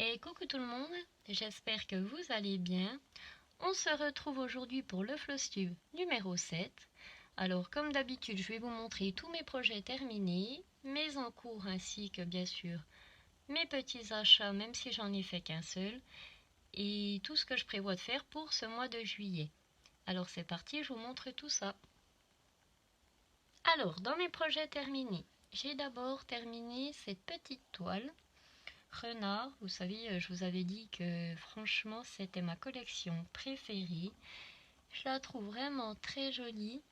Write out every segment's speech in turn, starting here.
Et coucou tout le monde, j'espère que vous allez bien. On se retrouve aujourd'hui pour le Flosstube numéro 7. Alors comme d'habitude, je vais vous montrer tous mes projets terminés, mes en cours ainsi que bien sûr mes petits achats même si j'en ai fait qu'un seul et tout ce que je prévois de faire pour ce mois de juillet. Alors c'est parti, je vous montre tout ça. Alors dans mes projets terminés, j'ai d'abord terminé cette petite toile renard. Vous savez, je vous avais dit que franchement c'était ma collection préférée. Je la trouve vraiment très jolie.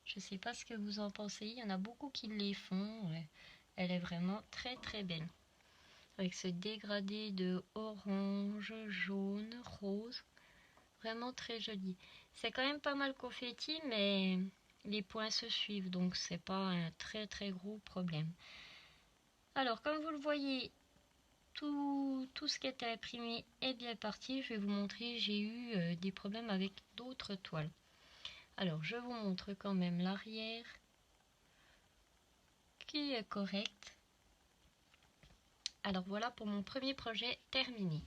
Je ne sais pas ce que vous en pensez, il y en a beaucoup qui les font. Ouais. Elle est vraiment très très belle. Avec ce dégradé de orange, jaune, rose. Vraiment très joli. C'est quand même pas mal confetti, mais les points se suivent, donc c'est pas un très très gros problème. Alors comme vous le voyez, tout ce qui était imprimé est bien parti. Je vais vous montrer, j'ai eu des problèmes avec d'autres toiles. Alors je vous montre quand même l'arrière qui est correct. Alors voilà pour mon premier projet terminé.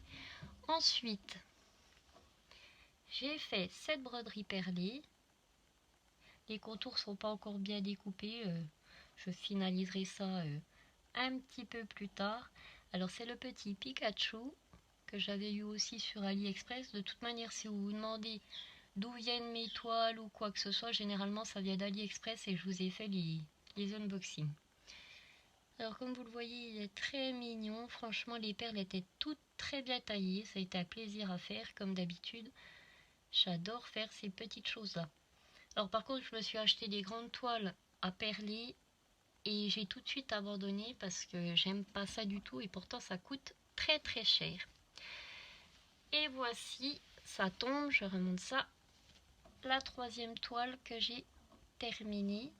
Ensuite, j'ai fait cette broderie perlée. Les contours sont pas encore bien découpés. Je finaliserai ça un petit peu plus tard. Alors c'est le petit Pikachu que j'avais eu aussi sur AliExpress. De toute manière, si vous vous demandez d'où viennent mes toiles ou quoi que ce soit, généralement ça vient d'AliExpress et je vous ai fait les unboxings. Alors comme vous le voyez, il est très mignon. Franchement, les perles étaient toutes très bien taillées. Ça a été un plaisir à faire comme d'habitude. J'adore faire ces petites choses-là. Alors par contre, je me suis acheté des grandes toiles à perler et j'ai tout de suite abandonné parce que j'aime pas ça du tout et pourtant ça coûte très très cher. Et voici, ça tombe, je remonte ça, la troisième toile que j'ai terminée,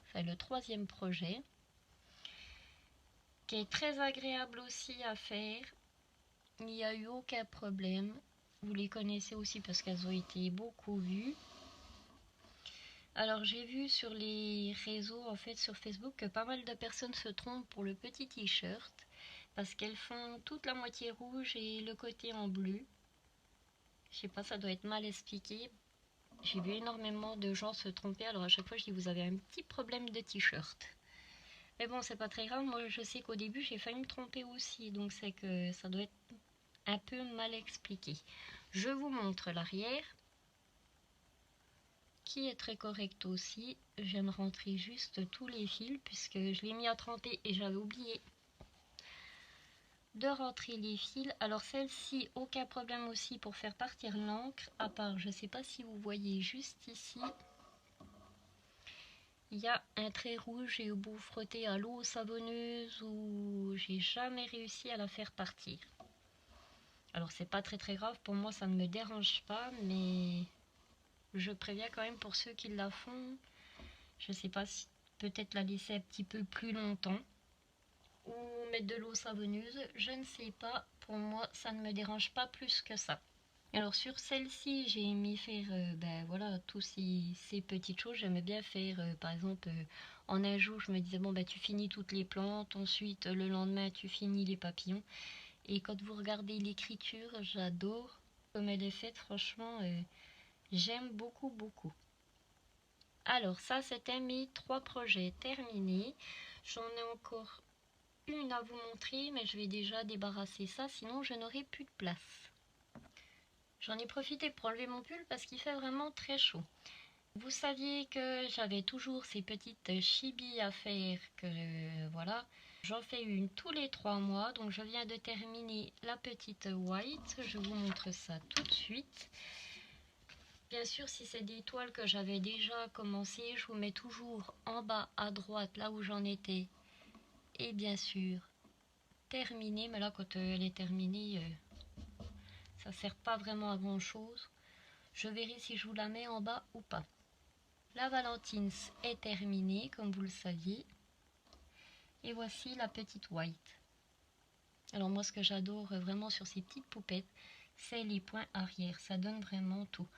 enfin le troisième projet, qui est très agréable aussi à faire. Il n'y a eu aucun problème. Vous les connaissez aussi parce qu'elles ont été beaucoup vues. Alors j'ai vu sur les réseaux, en fait sur Facebook, que pas mal de personnes se trompent pour le petit t-shirt parce qu'elles font toute la moitié rouge et le côté en bleu. Je sais pas, ça doit être mal expliqué. J'ai vu énormément de gens se tromper, alors à chaque fois je dis vous avez un petit problème de t-shirt. Mais bon, c'est pas très grave, moi je sais qu'au début j'ai failli me tromper aussi, donc c'est que ça doit être un peu mal expliqué. Je vous montre l'arrière, qui est très correct aussi. Je viens de rentrer juste tous les fils, puisque je l'ai mis à tremper et j'avais oublié de rentrer les fils. Alors celle-ci, aucun problème aussi pour faire partir l'encre, à part, je sais pas si vous voyez juste ici, il y a un trait rouge, j'ai eu beau frotter à l'eau savonneuse où j'ai jamais réussi à la faire partir. Alors c'est pas très très grave, pour moi ça ne me dérange pas, mais je préviens quand même pour ceux qui la font. Je sais pas si peut-être la laisser un petit peu plus longtemps ou mettre de l'eau savonneuse, je ne sais pas. Pour moi ça ne me dérange pas plus que ça. Alors sur celle-ci, j'ai aimé faire voilà, tous ces petites choses. J'aimais bien faire par exemple en un jour, je me disais bon tu finis toutes les plantes, ensuite le lendemain tu finis les papillons. Et quand vous regardez l'écriture, j'adore comme elle est faite, franchement j'aime beaucoup beaucoup. Alors ça c'était mes 3 projets terminés. J'en ai encore une à vous montrer, mais je vais déjà débarrasser ça, sinon je n'aurai plus de place. J'en ai profité pour enlever mon pull parce qu'il fait vraiment très chaud. Vous saviez que j'avais toujours ces petites chibis à faire, que voilà. J'en fais une tous les 3 mois, donc je viens de terminer la petite white. Je vous montre ça tout de suite. Bien sûr, si c'est des toiles que j'avais déjà commencé, je vous mets toujours en bas à droite, là où j'en étais. Et bien sûr, terminée, mais là quand elle est terminée, ça sert pas vraiment à grand chose. Je verrai si je vous la mets en bas ou pas. La Valentines est terminée, comme vous le saviez. Et voici la petite white. Alors moi, ce que j'adore vraiment sur ces petites poupettes, c'est les points arrière. Ça donne vraiment tout.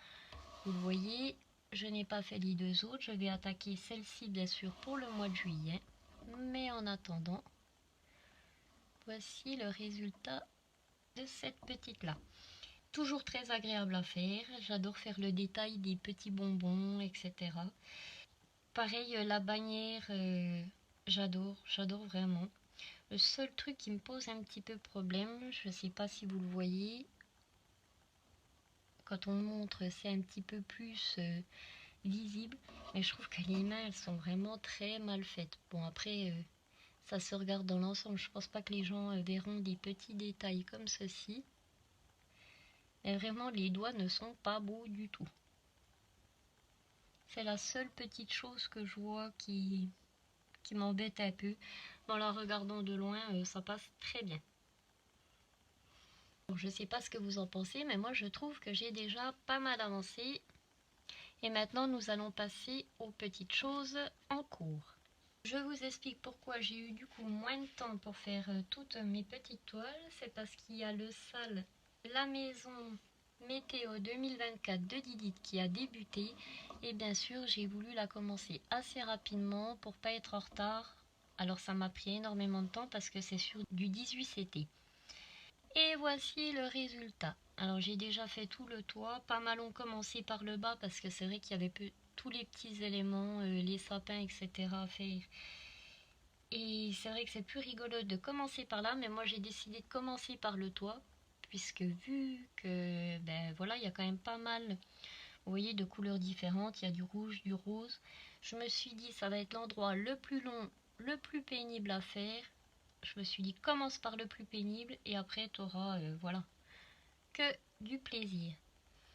Vous le voyez, je n'ai pas fait les deux autres. Je vais attaquer celle-ci, bien sûr, pour le mois de juillet. Mais en attendant, voici le résultat de cette petite là. Toujours très agréable à faire, j'adore faire le détail des petits bonbons, etc. Pareil, la bannière, j'adore vraiment. Le seul truc qui me pose un petit peu problème, je ne sais pas si vous le voyez, quand on montre c'est un petit peu plus visible, mais je trouve que les mains elles sont vraiment très mal faites. Bon après, ça se regarde dans l'ensemble, je pense pas que les gens verront des petits détails comme ceci. Mais vraiment les doigts ne sont pas beaux du tout. C'est la seule petite chose que je vois qui m'embête un peu. En la regardant de loin, ça passe très bien. Donc, je ne sais pas ce que vous en pensez, mais moi je trouve que j'ai déjà pas mal avancé. Et maintenant nous allons passer aux petites choses en cours. Je vous explique pourquoi j'ai eu du coup moins de temps pour faire toutes mes petites toiles. C'est parce qu'il y a le SAL La Maison Météo 2024 de Didit qui a débuté. Et bien sûr j'ai voulu la commencer assez rapidement pour pas être en retard. Alors ça m'a pris énormément de temps parce que c'est sur du 18CT. Et voici le résultat. Alors j'ai déjà fait tout le toit, pas mal ont commencé par le bas parce que c'est vrai qu'il y avait tous les petits éléments, les sapins, etc. à faire. Et c'est vrai que c'est plus rigolo de commencer par là, mais moi j'ai décidé de commencer par le toit, puisque vu que ben voilà, il y a quand même pas mal, vous voyez, de couleurs différentes, il y a du rouge, du rose. Je me suis dit ça va être l'endroit le plus long, le plus pénible à faire. Je me suis dit commence par le plus pénible et après tu auras voilà, que du plaisir.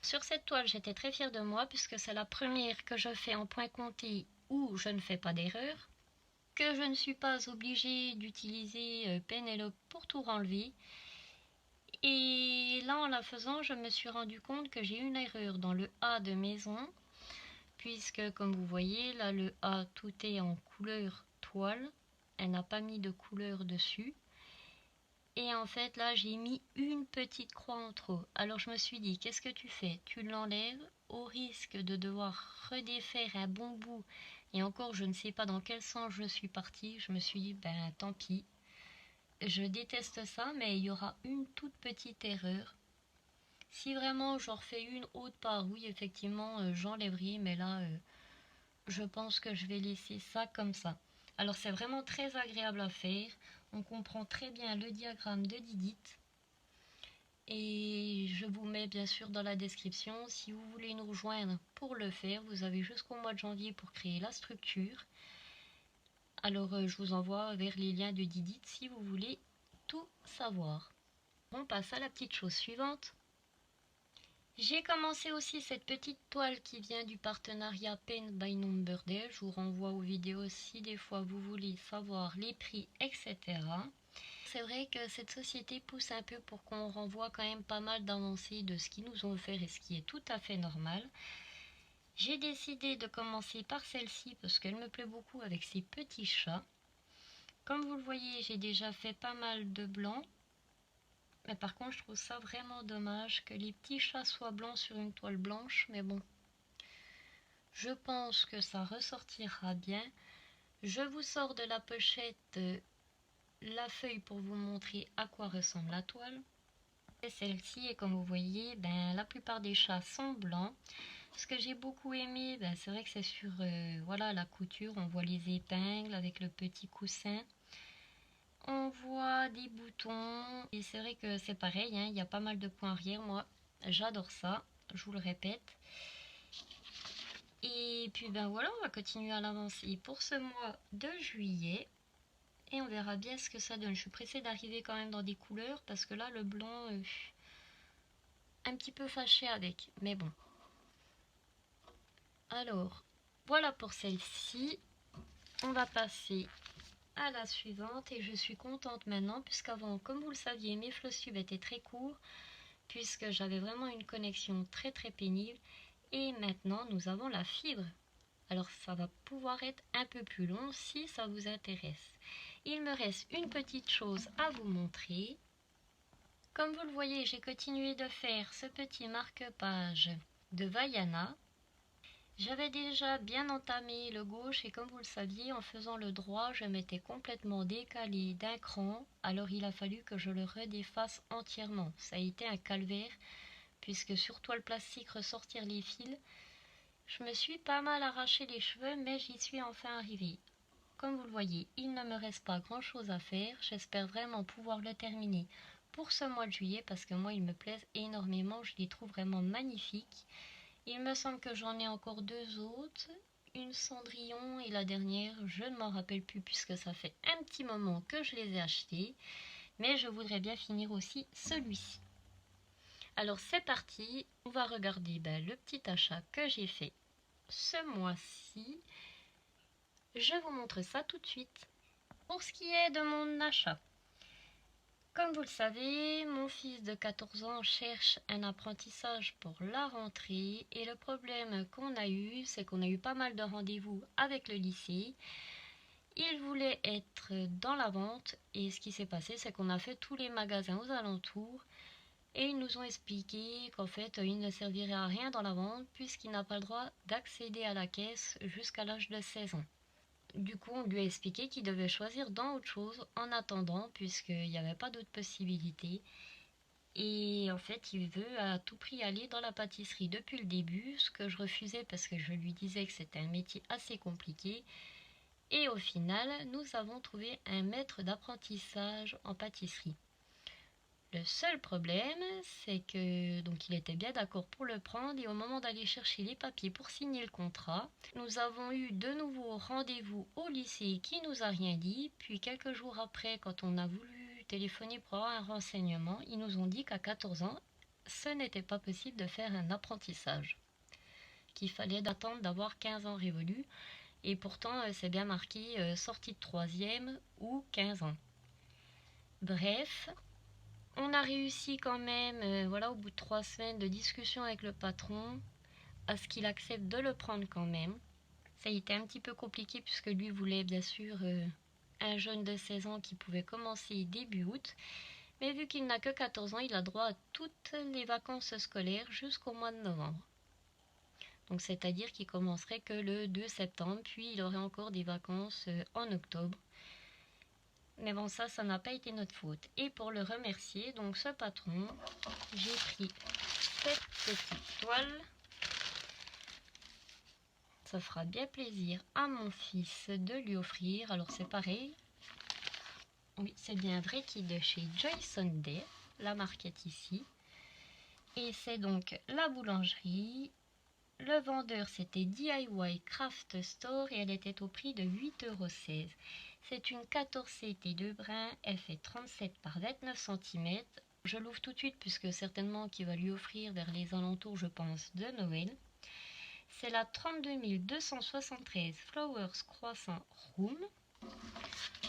Sur cette toile j'étais très fière de moi puisque c'est la première que je fais en point compté où je ne fais pas d'erreur, que je ne suis pas obligée d'utiliser Penelope pour tout renlever. Et là en la faisant je me suis rendu compte que j'ai une erreur dans le A de maison, puisque comme vous voyez là le A tout est en couleur toile, elle n'a pas mis de couleur dessus. Et en fait là j'ai mis une petite croix en trop. Alors je me suis dit qu'est-ce que tu fais? Tu l'enlèves au risque de devoir redéfaire un bon bout. Et encore je ne sais pas dans quel sens je suis partie. Je me suis dit ben tant pis. Je déteste ça mais il y aura une toute petite erreur. Si vraiment j'en refais une autre part, oui effectivement j'enlèverai. Mais là je pense que je vais laisser ça comme ça. Alors c'est vraiment très agréable à faire. On comprend très bien le diagramme de Didit. Et je vous mets bien sûr dans la description. Si vous voulez nous rejoindre pour le faire, vous avez jusqu'au mois de janvier pour créer la structure. Alors je vous envoie vers les liens de Didit si vous voulez tout savoir. On passe à la petite chose suivante. J'ai commencé aussi cette petite toile qui vient du partenariat Pen by Number Day. Je vous renvoie aux vidéos si des fois vous voulez savoir les prix, etc. C'est vrai que cette société pousse un peu pour qu'on renvoie quand même pas mal d'avancées de ce qu'ils nous ont offert et ce qui est tout à fait normal. J'ai décidé de commencer par celle-ci parce qu'elle me plaît beaucoup avec ses petits chats. Comme vous le voyez, j'ai déjà fait pas mal de blanc. Mais par contre, je trouve ça vraiment dommage que les petits chats soient blancs sur une toile blanche. Mais bon, je pense que ça ressortira bien. Je vous sors de la pochette la feuille pour vous montrer à quoi ressemble la toile. Celle-ci, et comme vous voyez, ben, la plupart des chats sont blancs. Ce que j'ai beaucoup aimé, ben, c'est vrai que c'est sur voilà, la couture. On voit les épingles avec le petit coussin. On voit des boutons. Et c'est vrai que c'est pareil, hein, il y a pas mal de points arrière. Moi, j'adore ça, je vous le répète. Et puis ben voilà, on va continuer à l'avancer pour ce mois de juillet. Et on verra bien ce que ça donne. Je suis pressée d'arriver quand même dans des couleurs parce que là, le blanc, un petit peu fâché avec. Mais bon. Alors, voilà pour celle-ci. On va passer à la suivante. Et je suis contente maintenant puisqu'avant, comme vous le saviez, mes flosstubes étaient très courts puisque j'avais vraiment une connexion très très pénible. Et maintenant, nous avons la fibre. Alors, ça va pouvoir être un peu plus long si ça vous intéresse. Il me reste une petite chose à vous montrer. Comme vous le voyez, j'ai continué de faire ce petit marque-page de Vaiana. J'avais déjà bien entamé le gauche et comme vous le saviez, en faisant le droit, je m'étais complètement décalée d'un cran, alors il a fallu que je le redéfasse entièrement. Ça a été un calvaire, puisque sur toile plastique ressortir les fils, je me suis pas mal arraché les cheveux, mais j'y suis enfin arrivée. Comme vous le voyez, il ne me reste pas grand chose à faire, j'espère vraiment pouvoir le terminer pour ce mois de juillet, parce que moi ils me plaisent énormément, je les trouve vraiment magnifiques. Il me semble que j'en ai encore deux autres, une Cendrillon et la dernière, je ne m'en rappelle plus puisque ça fait un petit moment que je les ai achetés, mais je voudrais bien finir aussi celui-ci. Alors c'est parti, on va regarder le petit achat que j'ai fait ce mois-ci. Je vous montre ça tout de suite. Pour ce qui est de mon achat, comme vous le savez, mon fils de 14 ans cherche un apprentissage pour la rentrée et le problème qu'on a eu, c'est qu'on a eu pas mal de rendez-vous avec le lycée. Il voulait être dans la vente et ce qui s'est passé, c'est qu'on a fait tous les magasins aux alentours et ils nous ont expliqué qu'en fait, il ne servirait à rien dans la vente puisqu'il n'a pas le droit d'accéder à la caisse jusqu'à l'âge de 16 ans. Du coup, on lui a expliqué qu'il devait choisir dans autre chose en attendant, puisqu'il n'y avait pas d'autre possibilité. Et en fait, il veut à tout prix aller dans la pâtisserie depuis le début, ce que je refusais parce que je lui disais que c'était un métier assez compliqué. Et au final, nous avons trouvé un maître d'apprentissage en pâtisserie. Le seul problème, c'est que donc il était bien d'accord pour le prendre et au moment d'aller chercher les papiers pour signer le contrat, nous avons eu de nouveau rendez-vous au lycée qui nous a rien dit. Puis quelques jours après, quand on a voulu téléphoner pour avoir un renseignement, ils nous ont dit qu'à 14 ans, ce n'était pas possible de faire un apprentissage, qu'il fallait attendre d'avoir 15 ans révolus. Et pourtant, c'est bien marqué sortie de 3e ou 15 ans. Bref, on a réussi quand même, voilà, au bout de 3 semaines de discussion avec le patron, à ce qu'il accepte de le prendre quand même. Ça a été un petit peu compliqué puisque lui voulait bien sûr un jeune de 16 ans qui pouvait commencer début août. Mais vu qu'il n'a que 14 ans, il a droit à toutes les vacances scolaires jusqu'au mois de novembre. Donc c'est-à-dire qu'il commencerait que le 2 septembre, puis il aurait encore des vacances en octobre. Mais bon, ça n'a pas été notre faute. Et pour le remercier, donc ce patron, j'ai pris cette petite toile. Ça fera bien plaisir à mon fils de lui offrir. Alors c'est pareil. Oui, c'est bien un vrai kit de chez Joy Sunday. La marque est ici. Et c'est donc la boulangerie. Le vendeur c'était DIY Craft Store et elle était au prix de 8,16 €. C'est une 14 CT de brin, elle fait 37 par 29 cm. Je l'ouvre tout de suite puisque certainement qu'il va lui offrir vers les alentours, je pense, de Noël. C'est la 32 273 Flowers Croissant Room.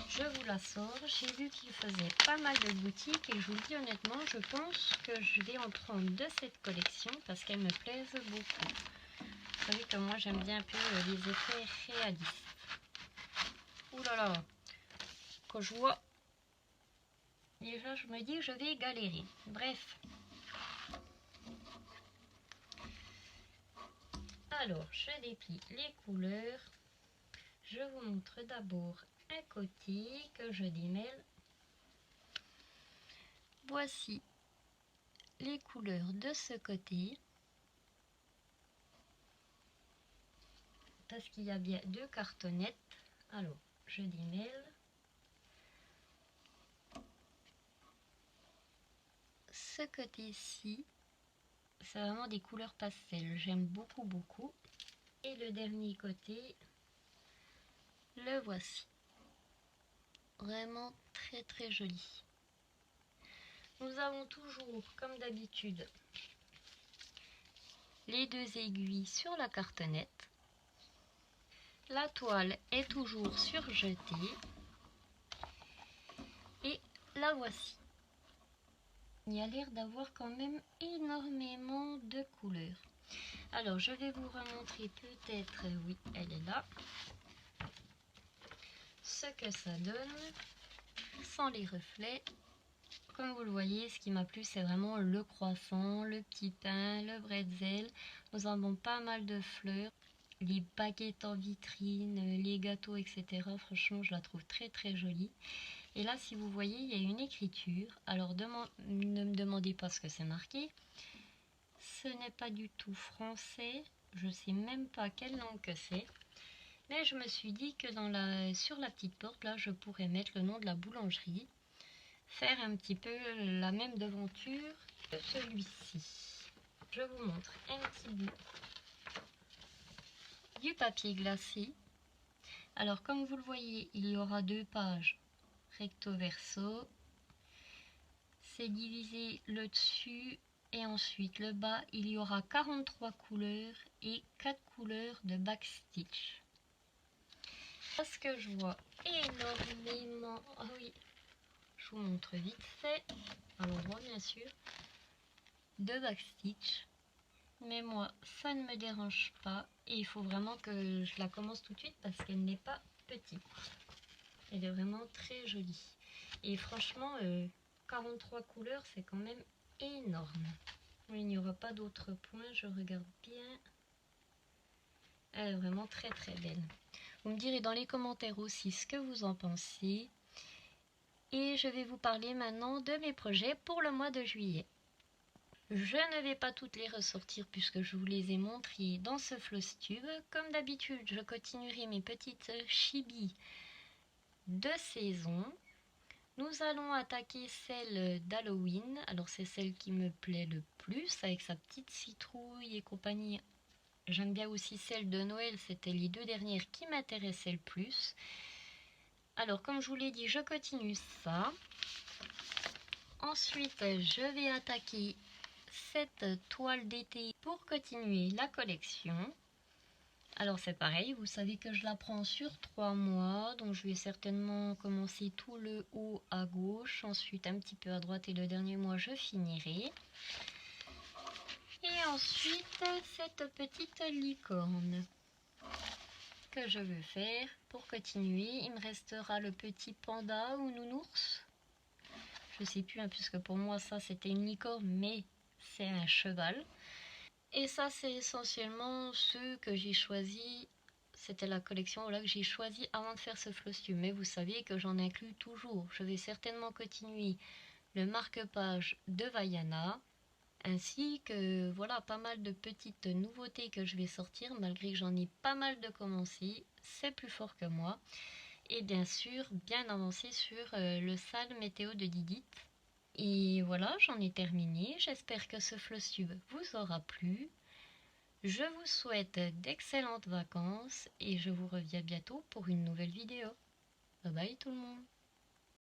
Je vous la sors. J'ai vu qu'il faisait pas mal de boutiques et je vous le dis honnêtement, je pense que je vais en prendre de cette collection parce qu'elle me plaise beaucoup. Vous savez que moi j'aime bien un peu les effets réalistes. Ouh là là, quand je vois, déjà je me dis que je vais galérer. Bref. Alors, je déplie les couleurs. Je vous montre d'abord un côté que je démêle. Voici les couleurs de ce côté. Parce qu'il y a bien deux cartonnettes. Alors, je démêle. Ce côté-ci, c'est vraiment des couleurs pastel. J'aime beaucoup, beaucoup. Et le dernier côté, le voici. Vraiment très, très joli. Nous avons toujours, comme d'habitude, les deux aiguilles sur la cartonnette. La toile est toujours surjetée. Et la voici. Il y a l'air d'avoir quand même énormément de couleurs. Alors, je vais vous remontrer peut-être, oui, elle est là, ce que ça donne sans les reflets. Comme vous le voyez, ce qui m'a plu, c'est vraiment le croissant, le petit pain, le bretzel. Nous avons pas mal de fleurs. les baguettes en vitrine, les gâteaux, etc. Franchement, je la trouve très très jolie. Et là, si vous voyez, il y a une écriture. Alors, ne me demandez pas ce que c'est marqué. Ce n'est pas du tout français. Je ne sais même pas quelle langue que c'est. Mais je me suis dit que sur la petite porte, là, je pourrais mettre le nom de la boulangerie. Faire un petit peu la même devanture que celui-ci. Je vous montre un petit bout du papier glacé. Alors, comme vous le voyez, il y aura 2 pages recto verso. C'est divisé le dessus et ensuite le bas. Il y aura 43 couleurs et 4 couleurs de backstitch. Parce que je vois énormément... Ah oui, je vous montre vite fait. À l'endroit bien sûr. De backstitch. Mais moi, ça ne me dérange pas. Et il faut vraiment que je la commence tout de suite parce qu'elle n'est pas petite. Elle est vraiment très jolie. Et franchement, 43 couleurs, c'est quand même énorme. Il n'y aura pas d'autres points, je regarde bien. Elle est vraiment très très belle. Vous me direz dans les commentaires aussi ce que vous en pensez. Et je vais vous parler maintenant de mes projets pour le mois de juillet. Je ne vais pas toutes les ressortir puisque je vous les ai montrées dans ce floss tube. Comme d'habitude, je continuerai mes petites chibis de saison. Nous allons attaquer celle d'Halloween. Alors c'est celle qui me plaît le plus avec sa petite citrouille et compagnie. J'aime bien aussi celle de Noël. C'était les 2 dernières qui m'intéressaient le plus. Alors comme je vous l'ai dit, je continue ça. Ensuite, je vais attaquer cette toile d'été pour continuer la collection. Alors c'est pareil, vous savez que je la prends sur 3 mois, donc je vais certainement commencer tout le haut à gauche, ensuite un petit peu à droite et le dernier mois je finirai. Et ensuite cette petite licorne que je veux faire pour continuer. Il me restera le petit panda ou nounours. Je sais plus, hein, puisque pour moi ça c'était une licorne, mais c'est un cheval. Et ça c'est essentiellement ceux que j'ai choisi. C'était la collection que j'ai choisi avant de faire ce floss tube. Mais vous savez que j'en inclus toujours. Je vais certainement continuer le marque-page de Vaiana. Ainsi que voilà pas mal de petites nouveautés que je vais sortir. Malgré que j'en ai pas mal de commencés. C'est plus fort que moi. Et bien sûr bien avancé sur le sale météo de Didit. Et voilà, j'en ai terminé. J'espère que ce floss tube vous aura plu. Je vous souhaite d'excellentes vacances et je vous reviens bientôt pour une nouvelle vidéo. Bye bye tout le monde.